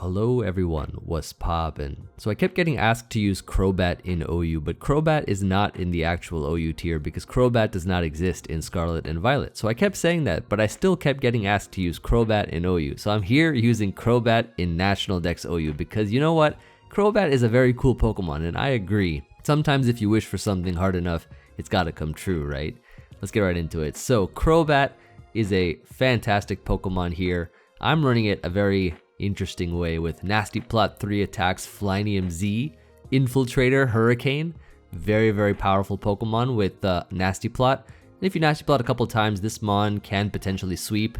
Hello everyone, what's poppin'? So I kept getting asked to use Crobat in OU, but Crobat is not in the actual OU tier because Crobat does not exist in Scarlet and Violet. So I kept saying that, but I still kept getting asked to use Crobat in OU. So I'm here using Crobat in National Dex OU because you know what? Crobat is a very cool Pokemon and I agree. Sometimes if you wish for something hard enough, it's gotta come true, right? Let's get right into it. So Crobat is a fantastic Pokemon here. I'm running it a very interesting way with Nasty Plot 3 attacks, Flyinium Z, Infiltrator, Hurricane. Very powerful Pokemon with Nasty Plot. And if you Nasty Plot a couple times, this Mon can potentially sweep.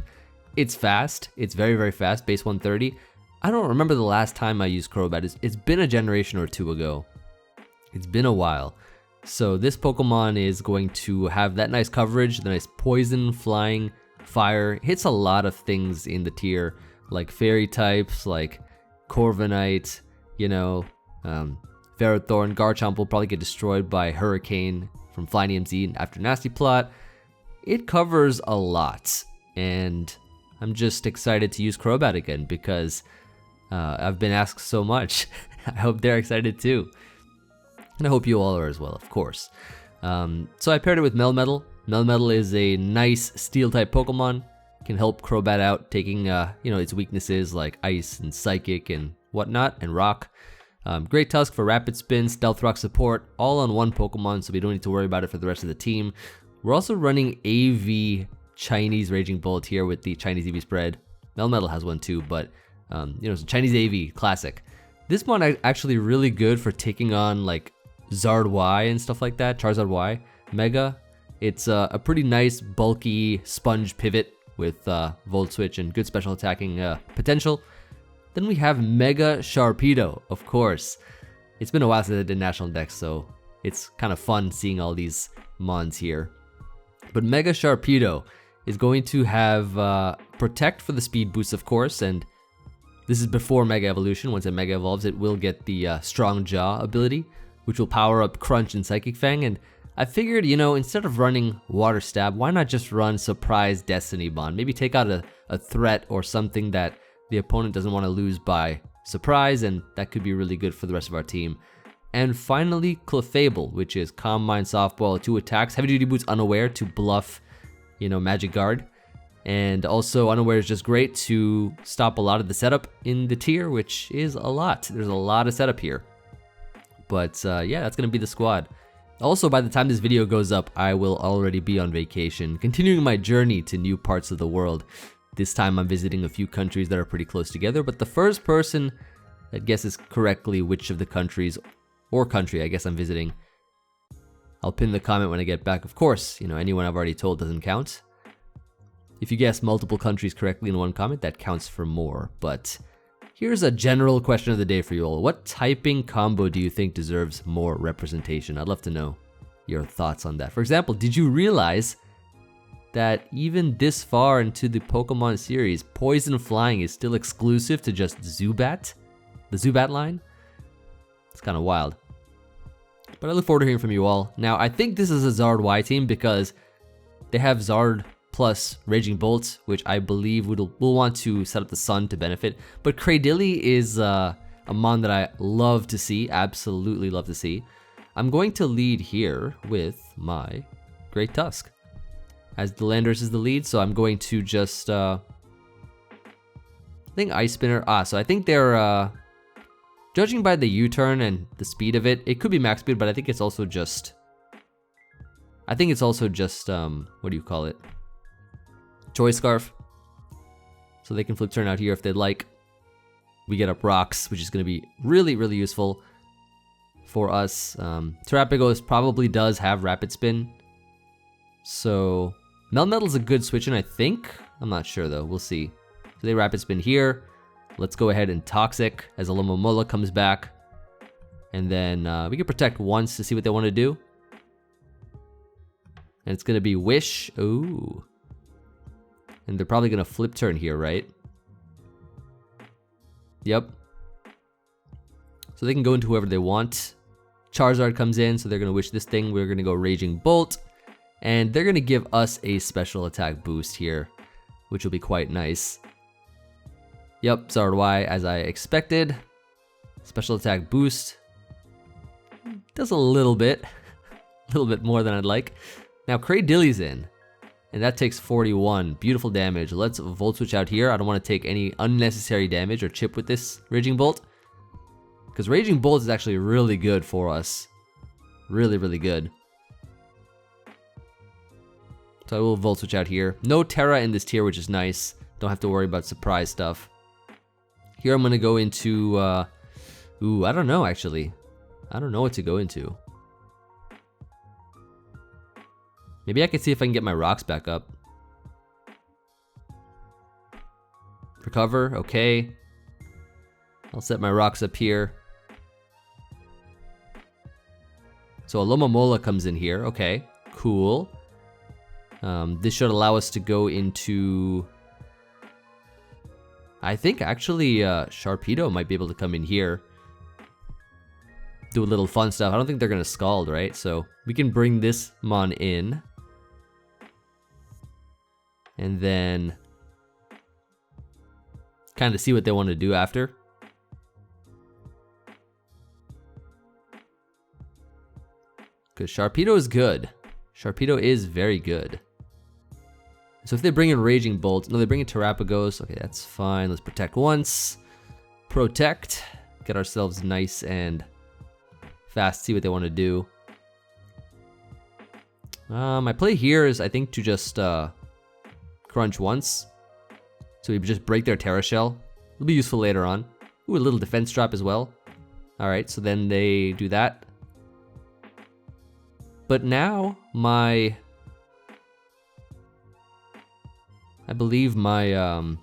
It's fast. It's very fast, base 130. I don't remember the last time I used Crobat. It's been a generation or two ago. It's been a while. So this Pokemon is going to have that nice coverage, the nice poison, flying, fire. Hits a lot of things in the tier, like fairy types, like Corviknight, you know, Ferrothorn. Garchomp will probably get destroyed by Hurricane from Flyinium Z after Nasty Plot. It covers a lot, and I'm just excited to use Crobat again because I've been asked so much. I hope they're excited too. And I hope you all are as well, of course. So I paired it with Melmetal. Melmetal is a nice Steel-type Pokemon. Can help Crobat out, taking its weaknesses like Ice and Psychic and whatnot, and Rock. Great Tusk for Rapid Spin, Stealth Rock support, all on one Pokemon, so we don't need to worry about it for the rest of the team. We're also running AV Chinese Raging Bolt here with the Chinese EV spread. Melmetal has one too, but it's a Chinese AV classic. This one is actually really good for taking on like Zard Y and stuff like that, Charizard Y, Mega. It's a pretty nice bulky sponge pivot with Volt Switch and good special attacking potential. Then we have Mega Sharpedo, of course. It's been a while since I did National Dex, so it's kind of fun seeing all these Mons here. But Mega Sharpedo is going to have Protect for the speed boost, of course, and this is before Mega Evolution. Once it Mega Evolves, it will get the Strong Jaw ability, which will power up Crunch and Psychic Fang, and I figured, instead of running Water Stab, why not just run Surprise Destiny Bond? Maybe take out a threat or something that the opponent doesn't want to lose by surprise, and that could be really good for the rest of our team. And finally, Clefable, which is Calm Mind, Softball, 2 attacks, Heavy Duty Boots Unaware to bluff, Magic Guard. And also Unaware is just great to stop a lot of the setup in the tier, which is a lot. There's a lot of setup here. But yeah, that's going to be the squad. Also, by the time this video goes up, I will already be on vacation, continuing my journey to new parts of the world. This time I'm visiting a few countries that are pretty close together, but the first person that guesses correctly which of the countries, or country I guess I'm visiting, I'll pin the comment when I get back. Of course, anyone I've already told doesn't count. If you guess multiple countries correctly in one comment, that counts for more, but here's a general question of the day for you all. What typing combo do you think deserves more representation? I'd love to know your thoughts on that. For example, did you realize that even this far into the Pokemon series, Poison Flying is still exclusive to just Zubat? The Zubat line? It's kind of wild. But I look forward to hearing from you all. Now, I think this is a Zard Y team because they have Zard plus Raging Bolt, which I believe will want to set up the Sun to benefit. But Cradily is a Mon that I love to see, absolutely love to see. I'm going to lead here with my Great Tusk, as the Landorus is the lead, so I'm going to just, I think Ice Spinner, so I think they're, judging by the U-turn and the speed of it, it could be max speed, but I think it's also just, what do you call it? Choice Scarf, so they can flip turn out here if they'd like. We get up Rocks, which is going to be really useful for us. Terrapagos probably does have Rapid Spin, so Melmetal's a good switch in, I think. I'm not sure though, we'll see. So they Rapid Spin here. Let's go ahead and Toxic as Alomomola comes back, and then we can Protect once to see what they want to do. And it's going to be Wish. Ooh. And they're probably going to flip turn here, right? Yep. So they can go into whoever they want. Charizard comes in, so they're going to wish this thing. We're going to go Raging Bolt. And they're going to give us a special attack boost here, which will be quite nice. Yep, so do I, as I expected. Special attack boost. Does a little bit more than I'd like. Now Cradilly's in, and that takes 41. Beautiful damage. Let's Volt Switch out here. I don't want to take any unnecessary damage or chip with this Raging Bolt, because Raging Bolt is actually really good for us. Really, really good. So I will Volt Switch out here. No Terra in this tier, which is nice. Don't have to worry about surprise stuff. Here I'm going to go into, ooh, I don't know actually. I don't know what to go into. Maybe I can see if I can get my rocks back up. Recover, okay. I'll set my rocks up here. So Alomomola comes in here, okay, cool. This should allow us to go into... I think actually Sharpedo might be able to come in here. Do a little fun stuff. I don't think they're gonna Scald, right? So we can bring this Mon in. And then kind of see what they want to do after. Because Sharpedo is good. Sharpedo is very good. So if they bring in Raging Bolt, no, they bring in Terrapagos. Okay, that's fine. Let's protect once. Protect. Get ourselves nice and fast. See what they want to do. My play here is, I think, to just crunch once. So we just break their Terra Shell. It'll be useful later on. Ooh, a little defense drop as well. Alright, so then they do that. But now, I believe my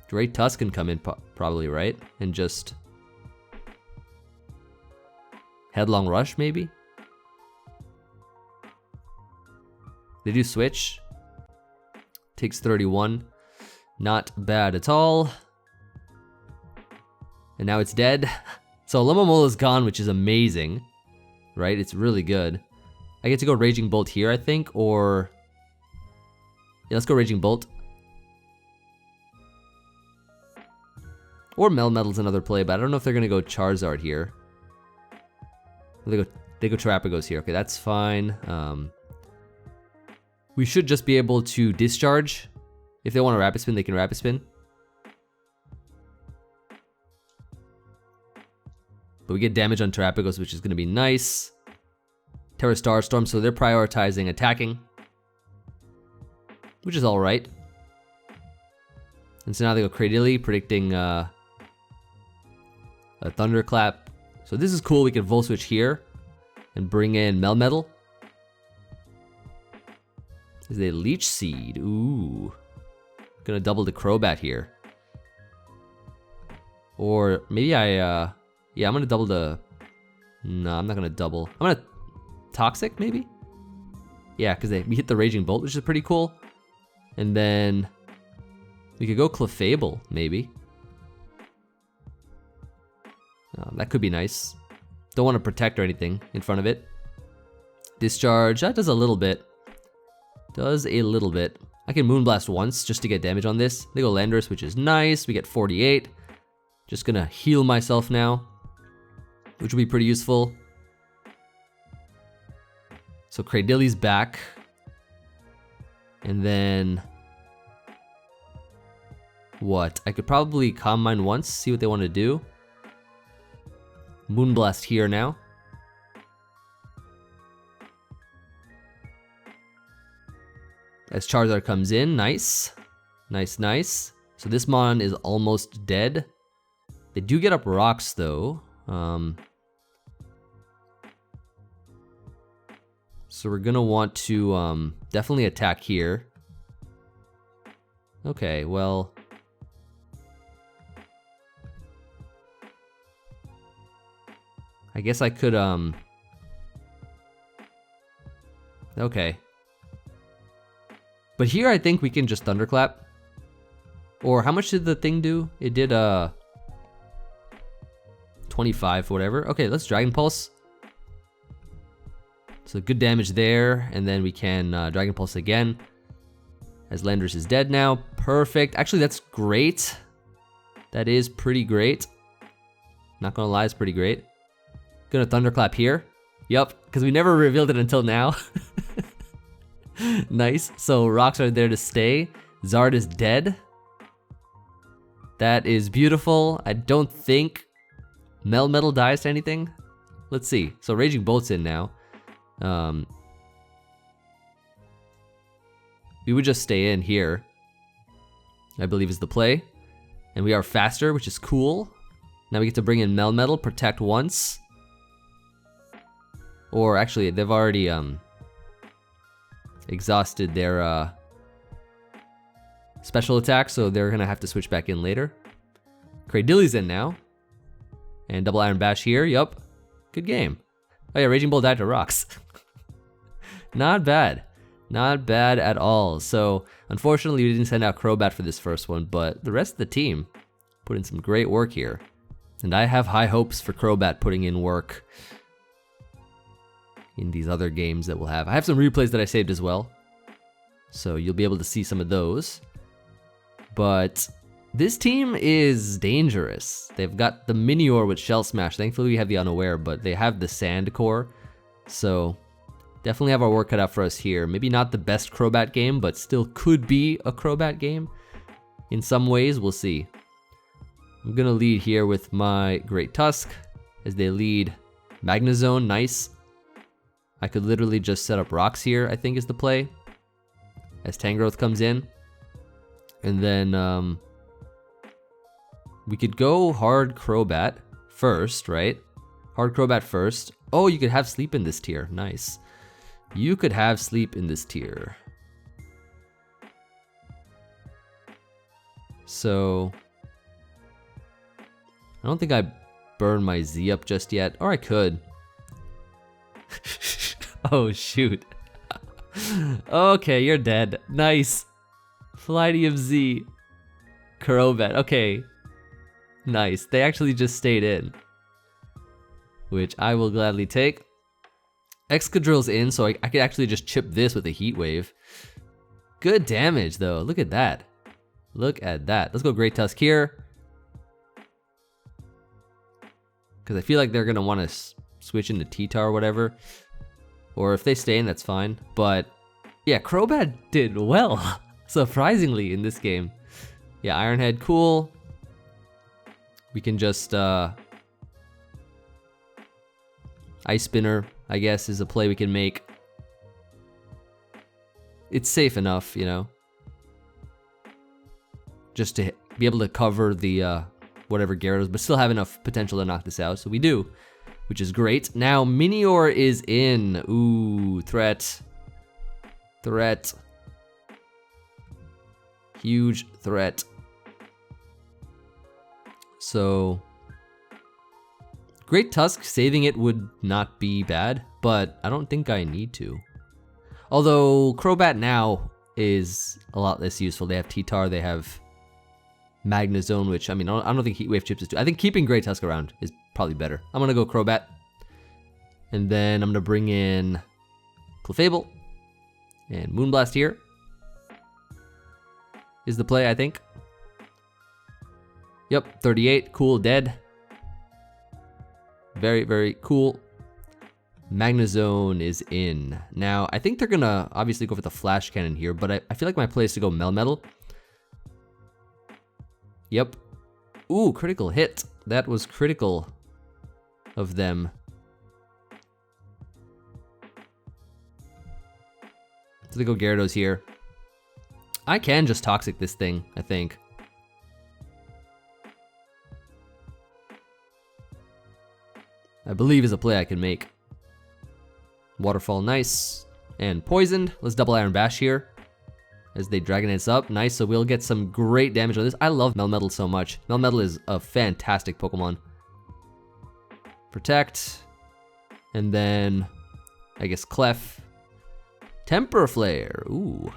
Great Tusk can come in probably, right? And just Headlong Rush, maybe? They do switch. Takes 31. Not bad at all. And now it's dead. So Alomomola is gone, which is amazing. Right? It's really good. I get to go Raging Bolt here, I think, or... Yeah, let's go Raging Bolt. Or Melmetal's another play, but I don't know if they're gonna go Charizard here. They go Terrapagos here. Okay, that's fine. We should just be able to discharge. If they want to Rapid Spin, they can Rapid Spin. But we get damage on Terrapagos, which is going to be nice. Terra Starstorm, so they're prioritizing attacking, which is alright. And so now they go Cradilly, predicting a Thunderclap. So this is cool, we can Volt Switch here and bring in Melmetal. Is a Leech Seed, ooh. Gonna double the Crobat here. Or maybe yeah, I'm gonna double the... No, I'm not gonna double. I'm gonna Toxic, maybe? Yeah, because we hit the Raging Bolt, which is pretty cool. And then we could go Clefable, maybe. That could be nice. Don't want to protect or anything in front of it. Discharge, that does a little bit. Does a little bit. I can Moonblast once just to get damage on this. They go Landorus, which is nice. We get 48. Just gonna heal myself now, which will be pretty useful. So Cradilly's back. And then... what? I could probably Calm Mind once, see what they want to do. Moonblast here now. As Charizard comes in, nice. Nice, nice. So this Mon is almost dead. They do get up rocks though. So we're gonna want to definitely attack here. Okay, well... I guess I could, okay. But here I think we can just Thunderclap. Or how much did the thing do? It did, 25, whatever. Okay, let's Dragon Pulse. So good damage there, and then we can Dragon Pulse again. As Landorus is dead now. Perfect. Actually, that's great. That is pretty great. Not gonna lie, it's pretty great. Gonna Thunderclap here. Yup, because we never revealed it until now. Nice. So rocks are there to stay. Zard is dead. That is beautiful. I don't think Melmetal dies to anything. Let's see. So Raging Bolt's in now. We would just stay in here, I believe is the play. And we are faster, which is cool. Now we get to bring in Melmetal, protect once. Or actually, they've already exhausted their special attack, so they're gonna have to switch back in later. Cradilly's in now. And double Iron Bash here, yup. Good game. Oh yeah, Raging Bolt died to rocks. Not bad. Not bad at all. So, unfortunately we didn't send out Crobat for this first one, but the rest of the team put in some great work here. And I have high hopes for Crobat putting in work in these other games that we'll have. I have some replays that I saved as well, so you'll be able to see some of those. But this team is dangerous. They've got the Minior with Shell Smash. Thankfully we have the Unaware, but they have the Sand Core. So definitely have our work cut out for us here. Maybe not the best Crobat game, but still could be a Crobat game. In some ways, we'll see. I'm gonna lead here with my Great Tusk as they lead Magnezone, nice. I could literally just set up rocks here, I think is the play. As Tangrowth comes in. And then we could go hard Crobat first, right? Hard Crobat first. Oh, you could have sleep in this tier, nice. You could have sleep in this tier. So I don't think I burned my Z up just yet, or I could. Oh shoot. Okay, you're dead. Nice. Flyinium Z. Crobat. Okay. Nice. They actually just stayed in, which I will gladly take. Excadrill's in, so I could actually just chip this with a Heat Wave. Good damage though. Look at that. Look at that. Let's go Great Tusk here, because I feel like they're gonna want to switch into T-Tar or whatever. Or if they stay in, that's fine. But yeah, Crobat did well, surprisingly, in this game. Yeah, Iron Head, cool. We can just Ice Spinner, I guess, is a play we can make. It's safe enough, you know, just to be able to cover the whatever Gyarados, but still have enough potential to knock this out. So we do, which is great. Now Minior is in. Ooh, threat. Threat. Huge threat. So Great Tusk, saving it would not be bad, but I don't think I need to. Although Crobat now is a lot less useful. They have T-Tar, they have Magnezone, which, I mean, I don't think Heat Wave chips is too. I think keeping Great Tusk around is probably better. I'm gonna go Crobat. And then I'm gonna bring in Clefable. And Moonblast here is the play, I think. Yep, 38, cool, dead. Very, very cool. Magnezone is in. Now, I think they're gonna obviously go for the Flash Cannon here, but I feel like my play is to go Melmetal. Yep. Ooh, critical hit. That was critical of them. So they go Gyarados here. I can just Toxic this thing, I think. I believe is a play I can make. Waterfall, nice. And poisoned. Let's double Iron Bash here as they Dragonite's up. Nice, so we'll get some great damage on this. I love Melmetal so much. Melmetal is a fantastic Pokemon. Protect. And then, I guess, Clef. Temper Flare. Ooh.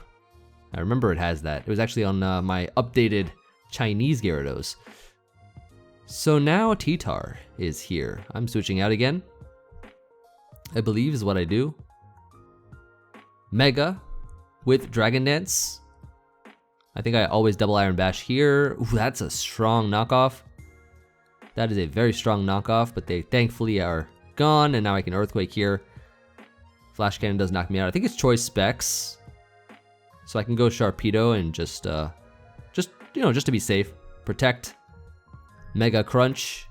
I remember it has that. It was actually on my updated Chinese Gyarados. So now T-Tar is here. I'm switching out again, I believe is what I do. Mega with Dragon Dance. I think I always double Iron Bash here. Ooh, that's a strong knockoff. That is a very strong knockoff, but they thankfully are gone, and now I can Earthquake here. Flash Cannon does knock me out. I think it's Choice Specs. So I can go Sharpedo and just to be safe. Protect. Mega Crunch.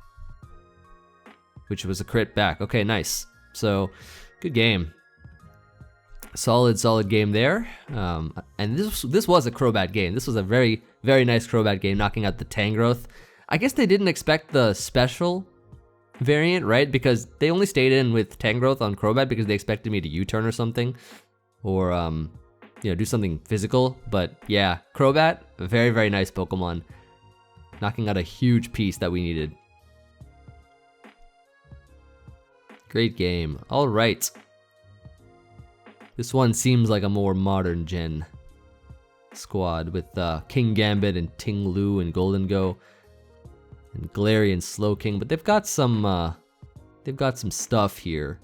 Which was a crit back. Okay, nice. So, good game. Solid game there. And this was a Crobat game. This was a very, very nice Crobat game, knocking out the Tangrowth. I guess they didn't expect the special variant, right? Because they only stayed in with Tangrowth on Crobat because they expected me to U-turn or something. Or, do something physical. But yeah, Crobat, a very, very nice Pokemon. Knocking out a huge piece that we needed. Great game. All right. This one seems like a more modern gen squad with Kingambit and Ting-Lu and Golden Go and Glary and Slowking, but they've got some stuff here.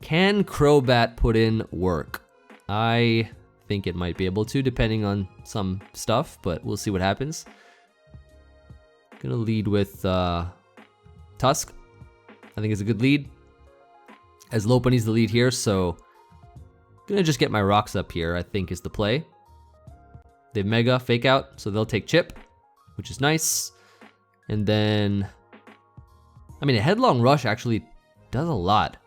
Can Crobat put in work? I think it might be able to, depending on some stuff, but we'll see what happens. Gonna lead with Tusk. I think it's a good lead. As Lopunny's the lead here, so gonna just get my rocks up here, I think is the play. They have Mega, Fake Out, so they'll take Chip, which is nice. And then, I mean, a Headlong Rush actually does a lot.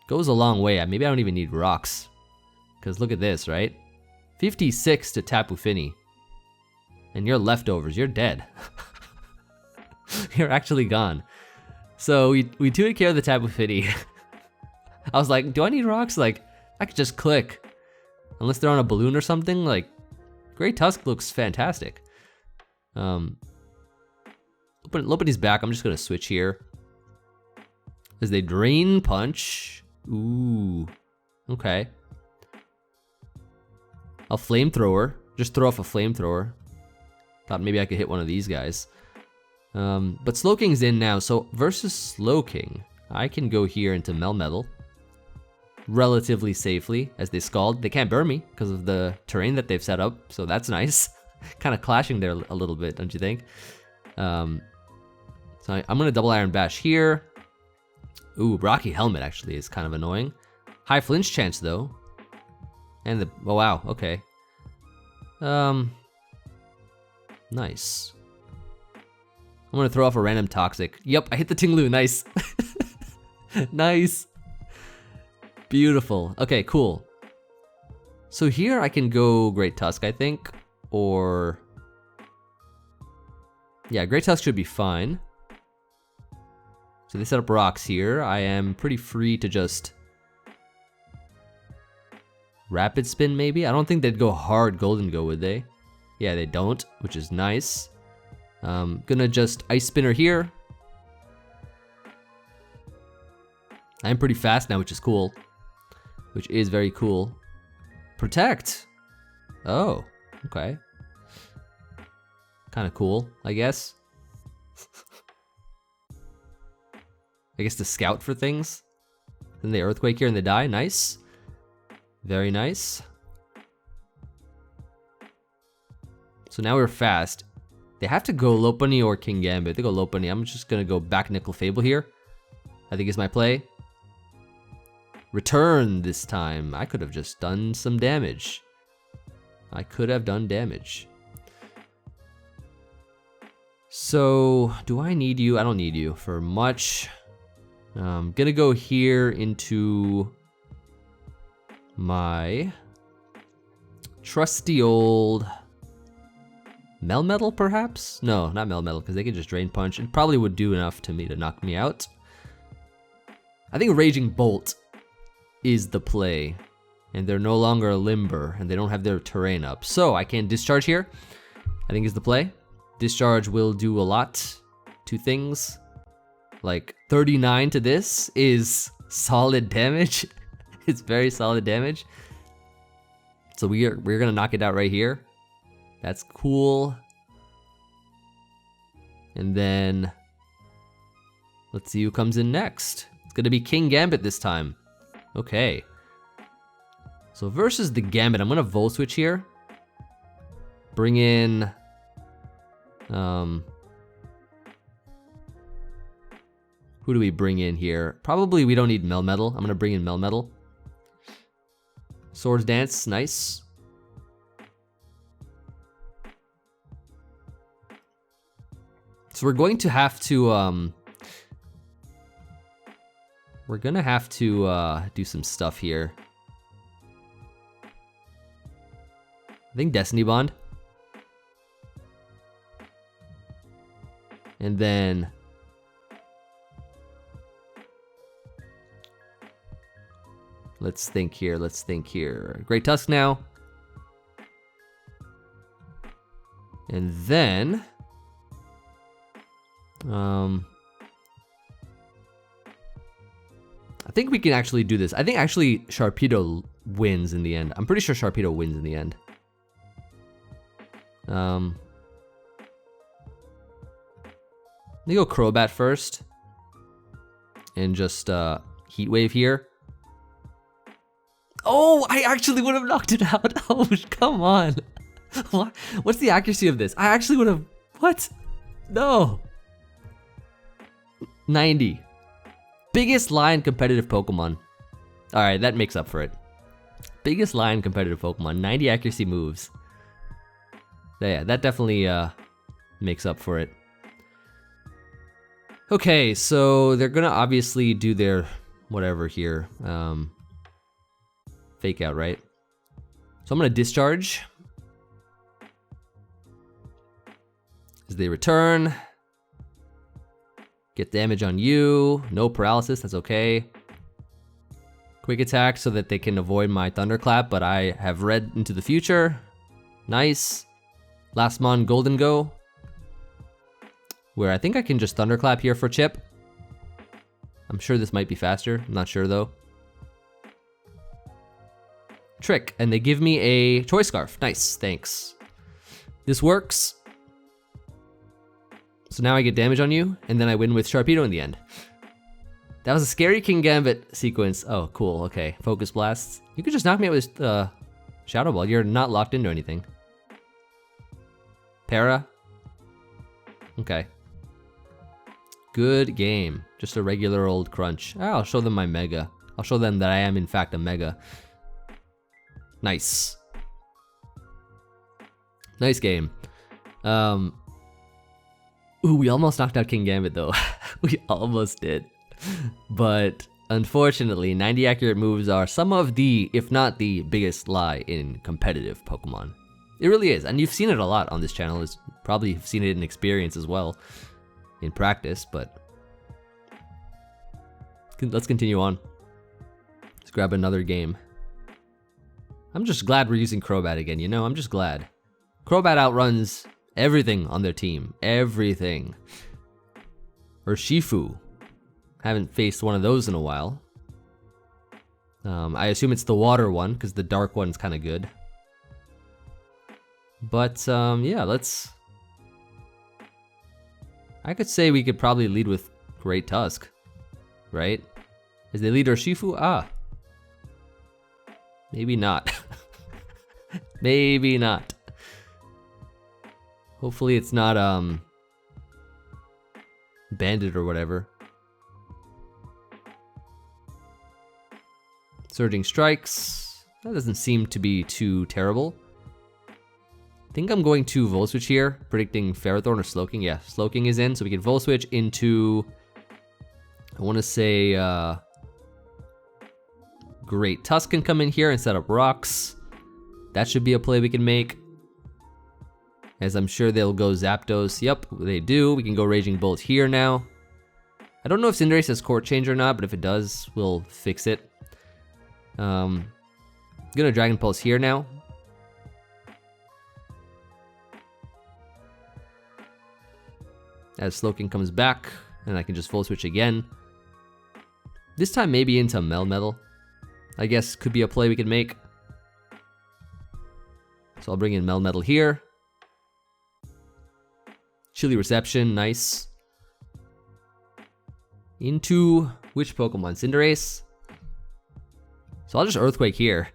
Goes a long way. Maybe I don't even need rocks. Because look at this, right? 56 to Tapu Fini. And you're leftovers, you're dead. You're actually gone. So we 2-hit KO the Tapu Fini. I was like, do I need rocks? Like, I could just click. Unless they're on a balloon or something. Like, Great Tusk looks fantastic. Lopunny's back. I'm just gonna switch here. As they Drain Punch. Ooh. Okay. I'll Flamethrower. Just throw off a Flamethrower. Thought maybe I could hit one of these guys. But Slowking's in now, so versus Slowking, I can go here into Melmetal relatively safely as they Scald. They can't burn me because of the terrain that they've set up, so that's nice. Kind of clashing there a little bit, don't you think? So I'm gonna double Iron Bash here. Ooh, Rocky Helmet actually is kind of annoying. High flinch chance though. And the, oh wow, okay. Nice. I'm gonna throw off a random Toxic. Yep, I hit the Ting-Lu, nice. Nice. Beautiful, okay, cool. So here I can go Great Tusk, I think, or... Yeah, Great Tusk should be fine. So they set up rocks here. I am pretty free to just... Rapid Spin, maybe? I don't think they'd go hard Golden Go, would they? Yeah, they don't, which is nice. Gonna just Ice Spinner here. I'm pretty fast now, which is cool. Which is very cool. Protect! Oh, okay. Kinda cool, I guess. I guess to scout for things. Then they Earthquake here and they die, nice. Very nice. So now we're fast. They have to go Lopunny or Kingambit. They go Lopunny. I'm just gonna go back Clefable here. I think is my play. Return this time. I could have just done some damage. I could have done damage. So, do I need you? I don't need you for much. I'm gonna go here into my trusty old Melmetal, perhaps? No, not Melmetal, because they can just Drain Punch. It probably would do enough to me to knock me out. I think Raging Bolt is the play. And they're no longer a Limber, and they don't have their terrain up. So I can Discharge here, I think is the play. Discharge will do a lot to things. Like 39 to this is solid damage. It's very solid damage. So we're gonna knock it out right here. That's cool. And then let's see who comes in next. It's gonna be Kingambit this time. Okay. So versus the Gambit, I'm gonna Volt Switch here. Bring in... who do we bring in here? Probably we don't need Melmetal. I'm gonna bring in Melmetal. Swords Dance, nice. So we're going to have to do some stuff here. I think Destiny Bond. And then let's think here. Great Tusk now. And then I think we can actually do this. I think actually Sharpedo wins in the end. I'm pretty sure Sharpedo wins in the end. Let me go Crobat first. And just Heat Wave here. Oh, I actually would have knocked it out. Oh, come on. What's the accuracy of this? I actually would have, what? No. 90. Biggest line competitive Pokemon. All right, that makes up for it. Biggest line competitive Pokemon, 90 accuracy moves. Yeah, that definitely makes up for it. Okay, so they're gonna obviously do their whatever here. Fake out, right? So I'm gonna discharge. As they return. Get damage on you. No paralysis, that's okay. Quick attack so that they can avoid my thunderclap, but I have read into the future. Nice. Last Mon Golden Go. Where I think I can just thunderclap here for Chip. I'm sure this might be faster, I'm not sure though. Trick, and they give me a Choice Scarf. Nice, thanks. This works. So now I get damage on you, and then I win with Sharpedo in the end. That was a scary Kingambit sequence. Oh, cool, okay. Focus Blasts. You could just knock me out with Shadow Ball. You're not locked into anything. Para. Okay. Good game. Just a regular old crunch. I'll show them my Mega. I'll show them that I am in fact a Mega. Nice. Nice game. Ooh, we almost knocked out Kingambit though. We almost did. But unfortunately, 90 accurate moves are some of the, if not the biggest lie in competitive Pokemon. It really is, and you've seen it a lot on this channel. It's probably seen it in experience as well, in practice, but let's continue on. Let's grab another game. I'm just glad we're using Crobat again, you know, I'm just glad. Crobat outruns everything on their team, everything. Urshifu. Haven't faced one of those in a while. I assume it's the water one, because the dark one's kind of good. But yeah, let's... I could say we could probably lead with Great Tusk, right? Is they lead Urshifu? Ah. Maybe not. Maybe not. Hopefully it's not Bandit or whatever. Surging Strikes. That doesn't seem to be too terrible. I think I'm going to Volt Switch here, predicting Ferrothorn or Slowking. Yeah, Slowking is in, so we can Volt Switch into, I want to say, Great Tusk can come in here and set up rocks. That should be a play we can make. As I'm sure they'll go Zapdos. Yep, they do. We can go Raging Bolt here now. I don't know if Cinderace has Court Change or not, but if it does, we'll fix it. I'm gonna Dragon Pulse here now. As Slowking comes back, and I can just Full Switch again. This time maybe into Melmetal. I guess could be a play we could make. So I'll bring in Melmetal here. Chilly Reception, nice. Into which Pokemon? Cinderace? So I'll just Earthquake here.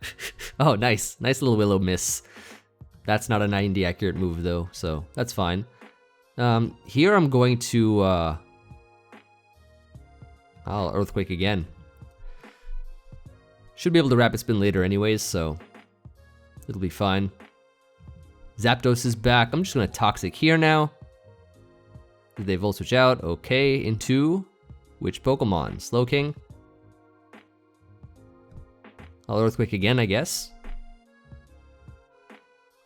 Oh, nice. Nice little Willow miss. That's not a 90 accurate move though, so that's fine. Here I'm going to, I'll Earthquake again. Should be able to Rapid Spin later anyways, so it'll be fine. Zapdos is back. I'm just gonna Toxic here now. Did they Volt Switch out? Okay, into which Pokemon? Slowking. I'll Earthquake again, I guess,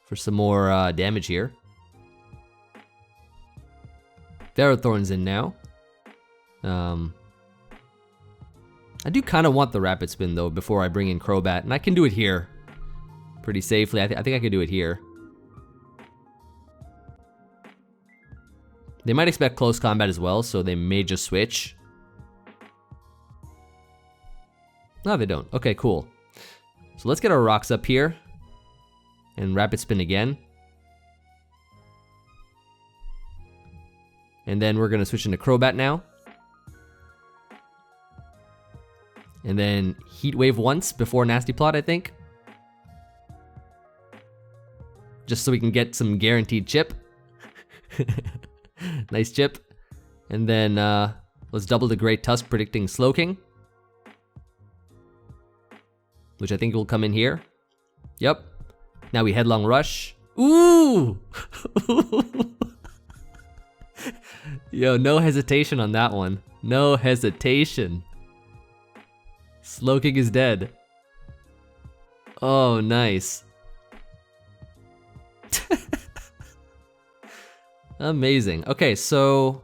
for some more damage here. Ferrothorn's in now. I do kind of want the Rapid Spin though before I bring in Crobat, and I can do it here pretty safely. I think I can do it here. They might expect close combat as well, so they may just switch. No, they don't. Okay, cool. So let's get our rocks up here and Rapid Spin again. And then we're gonna switch into Crobat now. And then Heat Wave once before Nasty Plot, I think. Just so we can get some guaranteed chip. Nice chip. And then let's double the Great Tusk, predicting Slowking, which I think will come in here. Yep. Now we Headlong Rush. Ooh! Yo, no hesitation on that one. No hesitation. Slowking is dead. Oh, nice. Amazing. Okay, so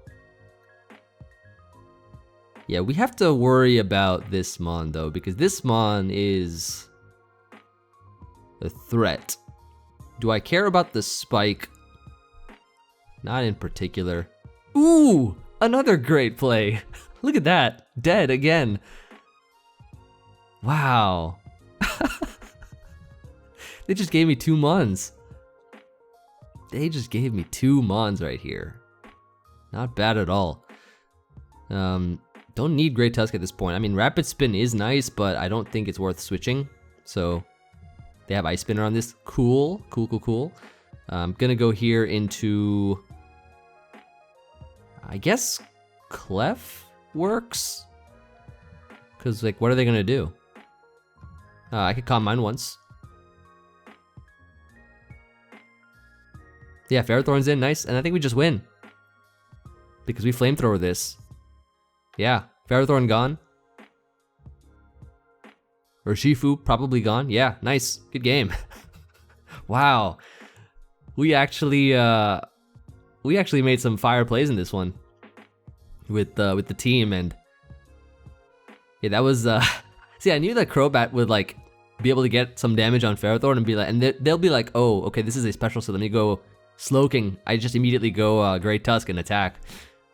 yeah, we have to worry about this Mon though, because this Mon is a threat. Do I care about the Spike? Not in particular. Ooh, another great play. Look at that, dead again. Wow. They just gave me 2 Mons. They just gave me 2 Mons right here. Not bad at all. Don't need Great Tusk at this point. I mean, Rapid Spin is nice, but I don't think it's worth switching. So they have Ice Spinner on this. Cool, cool, cool, cool. I'm gonna go here into, I guess, Clef works? Cause like, what are they gonna do? I could Calm Mind once. Yeah, Ferrothorn's in, nice, and I think we just win. Because we Flamethrower this. Yeah, Ferrothorn gone. Or Shifu probably gone. Yeah, nice, good game. Wow, we actually made some fire plays in this one with the team, and yeah, that was see, I knew that Crobat would like be able to get some damage on Ferrothorn and be like, and they'll be like, oh, okay, this is a special, so let me go Slowking. I just immediately go Great Tusk and attack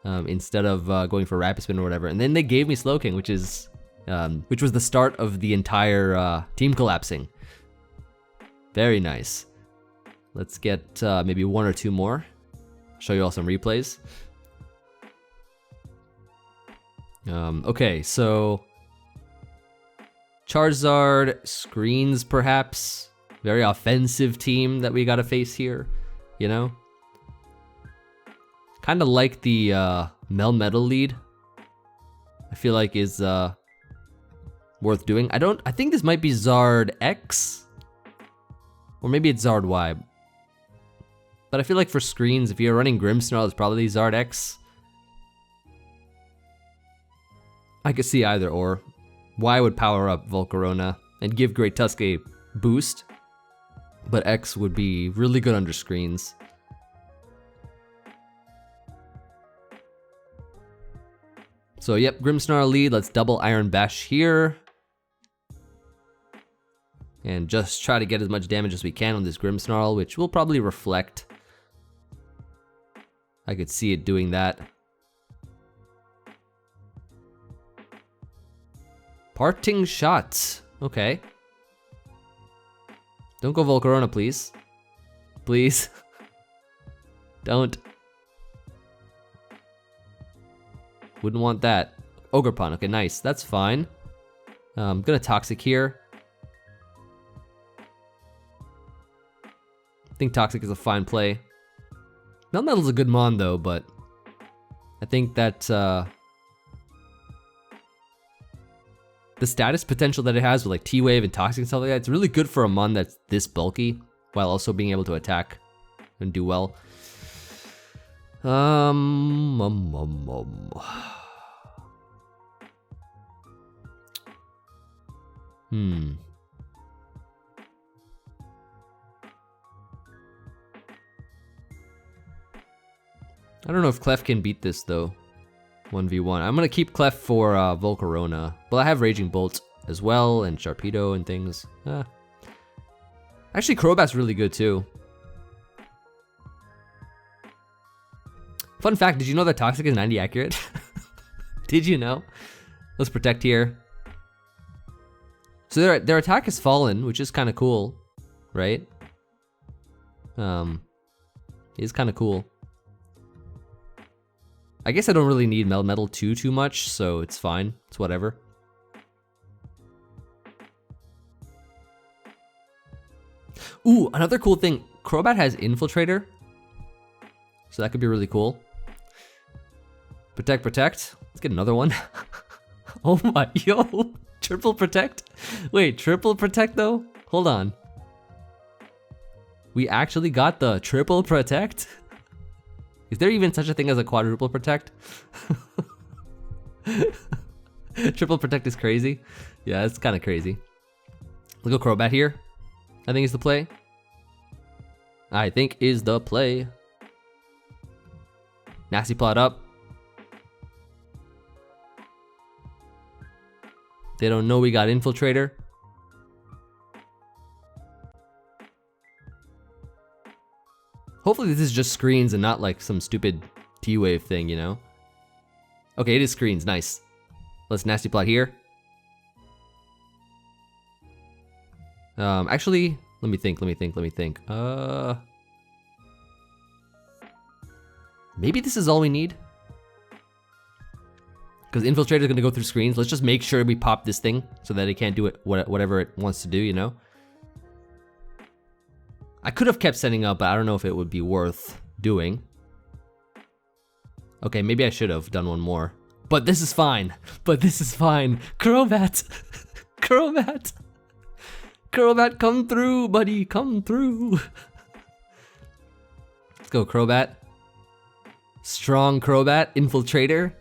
instead of going for Rapid Spin or whatever. And then they gave me Slowking, which was the start of the entire team collapsing. Very nice. Let's get maybe 1 or 2 more. Show you all some replays. Okay, so Charizard, Screens perhaps. Very offensive team that we gotta face here, you know? Kinda like the Melmetal lead. I feel like is worth doing. I think this might be Zard X. Or maybe it's Zard Y. But I feel like for Screens, if you're running Grimmsnarl, it's probably Zard X. I could see either or. Y would power up Volcarona and give Great Tusk a boost, but X would be really good under Screens. So yep, Grimmsnarl lead, let's double Iron Bash here. And just try to get as much damage as we can on this Grimmsnarl, which will probably reflect. I could see it doing that. Parting Shots. Okay. Don't go Volcarona, please. Please. Don't. Wouldn't want that. Ogerpon. Okay, nice. That's fine. I'm gonna Toxic here. think Toxic is a fine play. Melmetal's a good mon though, but I think that the status potential that it has with like T-Wave and Toxic and stuff like that, it's really good for a mon that's this bulky while also being able to attack and do well. I don't know if Clef can beat this though. 1v1. I'm gonna keep Clef for Volcarona. But I have Raging Bolt as well, and Sharpedo and things. Actually, Crobat's really good too. Fun fact, did you know that Toxic is 90 accurate? Did you know? Let's protect here. So their attack has fallen, which is kind of cool, right? It's kind of cool. I guess I don't really need Melmetal too much, so it's fine. It's whatever. Ooh, another cool thing. Crobat has Infiltrator. So that could be really cool. Protect, protect. Let's get another one. Oh my, yo. Triple protect? Wait, triple protect though? Hold on. We actually got the triple protect? Is there even such a thing as a quadruple protect? Triple protect is crazy. Yeah, it's kind of crazy. Let's go Crobat here. I think is the play. I think is the play. Nasty plot up. They don't know we got Infiltrator. Hopefully this is just screens and not like some stupid T-Wave thing, you know? Okay, it is screens, nice. Let's nasty plot here. Actually, let me think. Maybe this is all we need? Because Infiltrator is gonna go through screens. Let's just make sure we pop this thing so that it can't do it whatever it wants to do, you know? I could have kept setting up, but I don't know if it would be worth doing. Okay, maybe I should have done one more. But this is fine. Crobat! Crobat! Crobat, come through, buddy, come through. Let's go, Crobat. Strong Crobat, Infiltrator.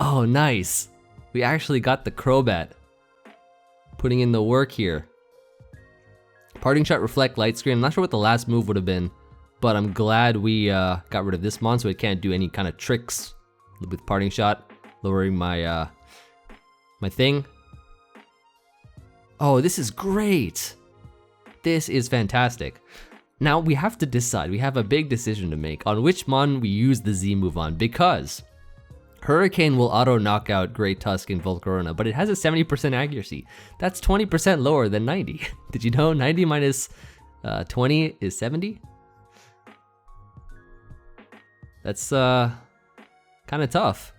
Oh, nice. We actually got the Crobat. Putting in the work here. Parting Shot, Reflect, Light Screen. I'm not sure what the last move would have been, but I'm glad we got rid of this mon so it can't do any kind of tricks with Parting Shot, lowering my my thing. Oh, this is great. This is fantastic. Now we have to decide. We have a big decision to make on which mon we use the Z move on, because Hurricane will auto knock out Great Tusk and Volcarona, but it has a 70% accuracy. That's 20% lower than 90. Did you know 90 minus 20 is 70? That's kind of tough.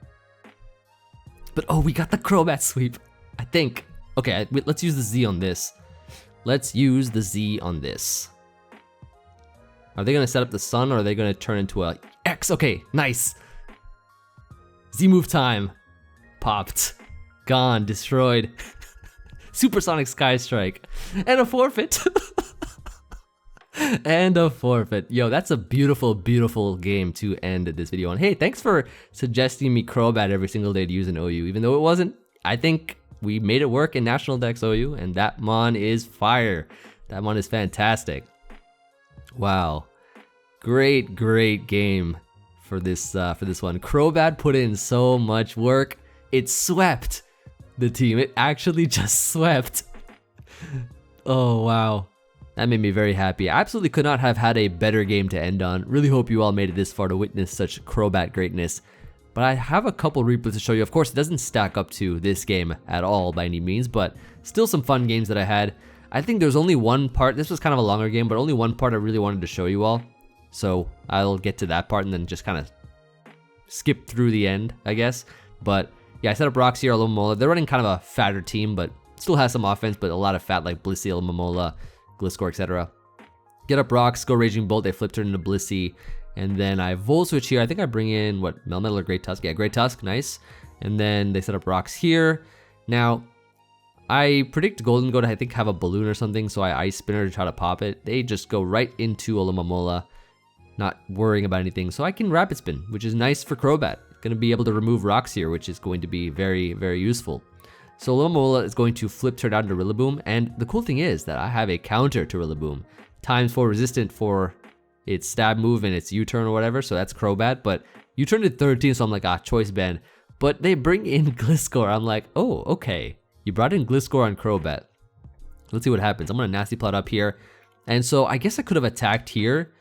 But oh, we got the Crobat sweep, I think. Okay, let's use the Z on this. Let's use the Z on this. Are they gonna set up the sun or are they gonna turn into a X? Okay, nice. Z move time. Popped. Gone. Destroyed. Supersonic Sky Strike. And a forfeit. And a forfeit. Yo, that's a beautiful, beautiful game to end this video on. Hey, thanks for suggesting me Crobat every single day to use in OU. Even though it wasn't, I think we made it work in National Dex OU, and that mon is fire. That mon is fantastic. Wow. Great, great game for this one. Crobat put in so much work. It swept the team. It actually just swept. Oh wow, that made me very happy. I absolutely could not have had a better game to end on. Really hope you all made it this far to witness such Crobat greatness. But I have a couple replays to show you. Of course, it doesn't stack up to this game at all by any means, but still some fun games that I had. I think there's only one part. This was kind of a longer game, but only one part I really wanted to show you all. So I'll get to that part and then just kind of skip through the end, I guess. But yeah, I set up Roxy or Lomola. They're running kind of a fatter team, but Still has some offense, but a lot of fat like Blissey, Alomomola, Gliscor, etc. Get up rocks, go Raging Bolt, they flip turn into Blissey, and then I Volt Switch here. I think I bring in, what, Melmetal or Great Tusk? Yeah, Great Tusk, nice. And then they set up rocks here. Now, I predict Golden Goat, I think, have a balloon or something, so I Ice Spinner to try to pop it. They just go right into Alomomola, not worrying about anything. So I can Rapid Spin, which is nice for Crobat. Gonna be able to remove rocks here, which is going to be very, very useful. So Alomomola is going to flip turn down to Rillaboom, and the cool thing is that I have a counter to Rillaboom. ×4 resistant for its stab move and its U-turn or whatever, so that's Crobat, but U-turn did 13, so I'm like, choice band. But they bring in Gliscor, I'm like, oh, okay. You brought in Gliscor on Crobat. Let's see what happens. I'm gonna Nasty Plot up here. And so I guess I could have attacked here.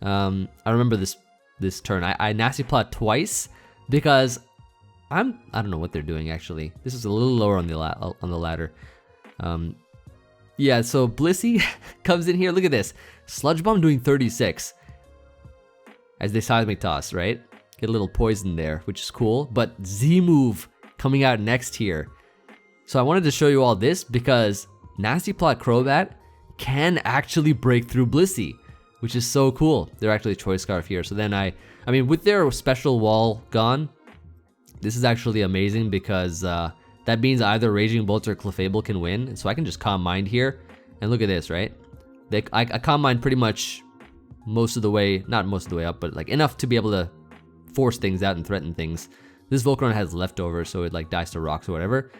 I remember this turn. I Nasty Plot twice because I don't know what they're doing actually. This is a little lower on the ladder. Yeah, so Blissey comes in here. Look at this. Sludge Bomb doing 36 as they Seismic Toss, right? Get a little poison there, which is cool. But Z move coming out next here. So I wanted to show you all this because Nasty Plot Crobat can actually break through Blissey, which is so cool. They're actually Choice Scarf here. So then I mean, with their special wall gone, this is actually amazing because that means either Raging Bolt or Clefable can win. And so I can just Calm Mind here. And look at this, right? I Calm Mind pretty much most of the way, not most of the way up, but like enough to be able to force things out and threaten things. This Volcarona has leftovers, so it like dies to rocks or whatever.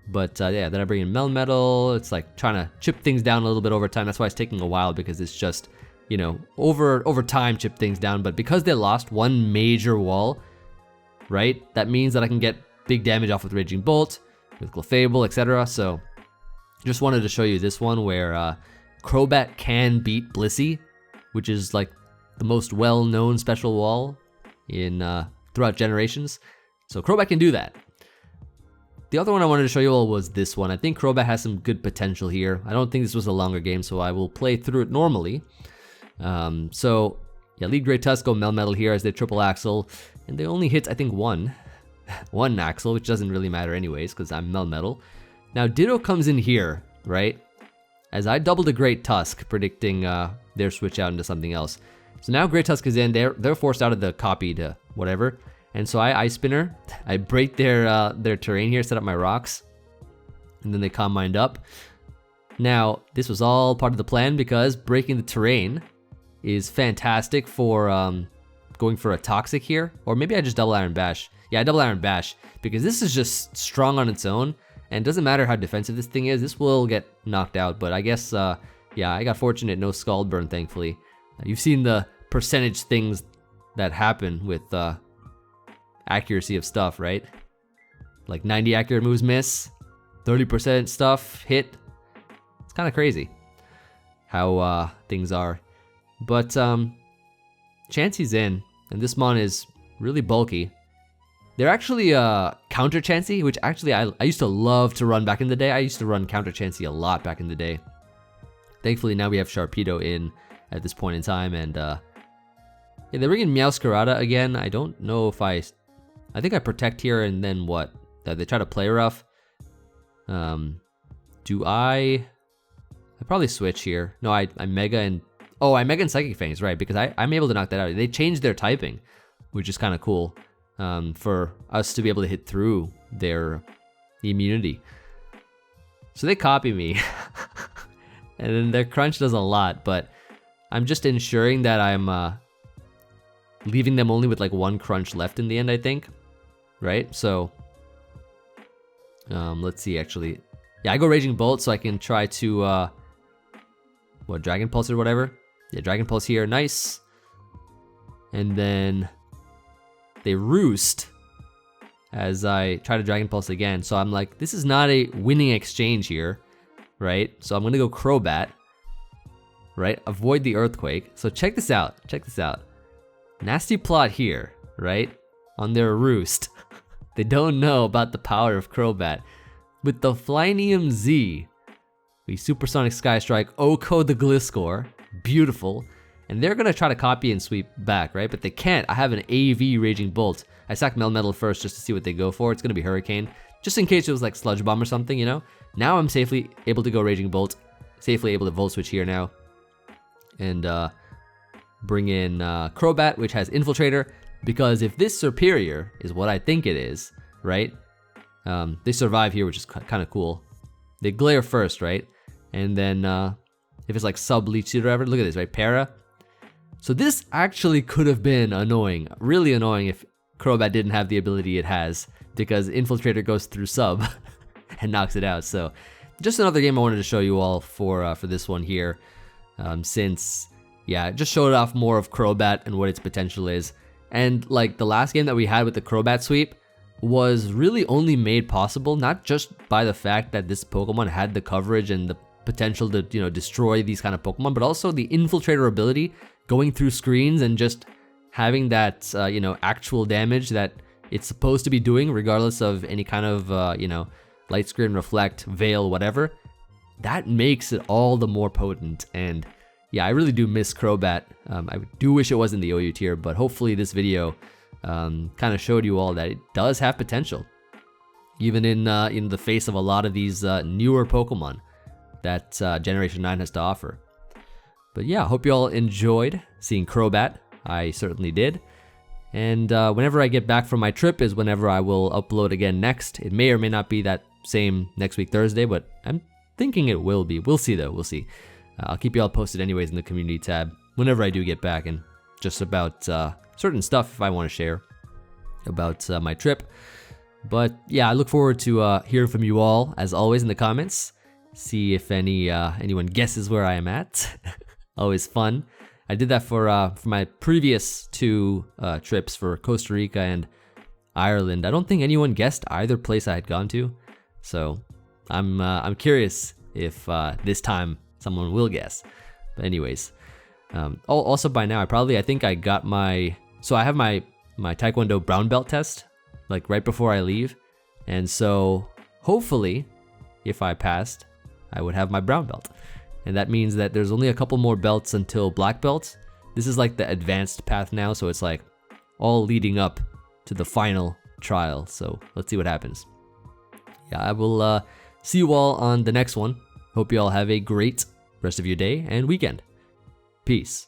But yeah, then I bring in Melmetal. It's like trying to chip things down a little bit over time. That's why it's taking a while, because it's just, you know, over time chip things down. But because they lost one major wall, right, that means that I can get big damage off with Raging Bolt, with Clefable, etc. So just wanted to show you this one where Crobat can beat Blissey, which is like the most well-known special wall in throughout generations. So Crobat can do that. The other one I wanted to show you all was this one. I think Crobat has some good potential here. I don't think this was a longer game, so I will play through it normally. So yeah, lead Great Tusk, go Melmetal here as they triple Axle, and they only hit, I think, one Axle, which doesn't really matter anyways, because I'm Melmetal. Now Ditto comes in here, right? As I double the Great Tusk, predicting their switch out into something else. So now Great Tusk is in, they're forced out of the copy to whatever. And so I Ice Spinner, I break their terrain here, set up my rocks, and then they Calm Mind up. Now, this was all part of the plan because breaking the terrain is fantastic for going for a Toxic here. Or maybe I just double Iron Bash. Yeah, I double Iron Bash because this is just strong on its own. And it doesn't matter how defensive this thing is, this will get knocked out. But I guess, yeah, I got fortunate, no Scald Burn, thankfully. You've seen the percentage things that happen with accuracy of stuff, right? Like 90 accurate moves miss, 30% stuff hit. It's kind of crazy how things are. But Chansey's in, and this mon is really bulky. They're actually counter Chansey, which actually I used to love to run back in the day. I used to run counter Chansey a lot back in the day. Thankfully now we have Sharpedo in at this point in time, and yeah, they're bringing Meowscarada again. I don't know if I think I protect here, and then what? They try to play rough. Do I probably switch here. No, I Mega and... Oh, I Mega and Psychic Fangs, right, because I'm able to knock that out. They changed their typing, which is kind of cool for us to be able to hit through their immunity. So they copy me. And then their Crunch does a lot, but I'm just ensuring that I'm leaving them only with like one Crunch left in the end, I think. Right? So let's see, actually. Yeah, I go Raging Bolt so I can try to what, Dragon Pulse or whatever? Yeah, Dragon Pulse here, nice. And then they Roost as I try to Dragon Pulse again. So I'm like, this is not a winning exchange here, right? So I'm gonna go Crobat, right? Avoid the Earthquake. So check this out, check this out. Nasty Plot here, right? On their Roost. They don't know about the power of Crobat. With the Flyinium Z, we Supersonic Sky Strike, Oko the Gliscor, beautiful. And they're gonna try to copy and sweep back, right? But they can't. I have an AV Raging Bolt. I sack Melmetal first just to see what they go for. It's gonna be Hurricane, just in case it was like Sludge Bomb or something, you know? now I'm safely able to go Raging Bolt, safely able to Volt Switch here now, and bring in Crobat, which has Infiltrator, because if this Superior is what I think it is, right? They survive here, which is kind of cool. They glare first, right? And then if it's like sub-leech or whatever, look at this, right? Para. So this actually could have been annoying, really annoying if Crobat didn't have the ability it has, because Infiltrator goes through sub and knocks it out. So just another game I wanted to show you all for this one here, since, yeah, it just showed off more of Crobat and what its potential is. And like the last game that we had with the Crobat sweep was really only made possible not just by the fact that this Pokemon had the coverage and the potential to, you know, destroy these kind of Pokemon, but also the Infiltrator ability going through screens and just having that, you know, actual damage that it's supposed to be doing regardless of any kind of, you know, light screen, reflect, veil, whatever. That makes it all the more potent. And yeah, I really do miss Crobat. I do wish it was in the OU tier, but hopefully this video kind of showed you all that it does have potential, even in the face of a lot of these newer Pokemon that Generation 9 has to offer. But yeah, I hope you all enjoyed seeing Crobat. I certainly did. And whenever I get back from my trip is whenever I will upload again next. It may or may not be that same next week Thursday, but I'm thinking it will be. We'll see though, we'll see. I'll keep you all posted anyways in the community tab whenever I do get back, and just about certain stuff if I want to share about my trip. But yeah, I look forward to hearing from you all as always in the comments. See if anyone guesses where I am at. Always fun. I did that for my previous 2 trips for Costa Rica and Ireland. I don't think anyone guessed either place I had gone to, so I'm curious if this time someone will guess. But anyways, also by now I think I got my, so I have my Taekwondo brown belt test like right before I leave, and so hopefully if I passed I would have my brown belt, and that means that there's only a couple more belts until black belt. This is like the advanced path now, so it's like all leading up to the final trial, so let's see what happens. Yeah, I will see you all on the next one. Hope you all have a great rest of your day and weekend. Peace.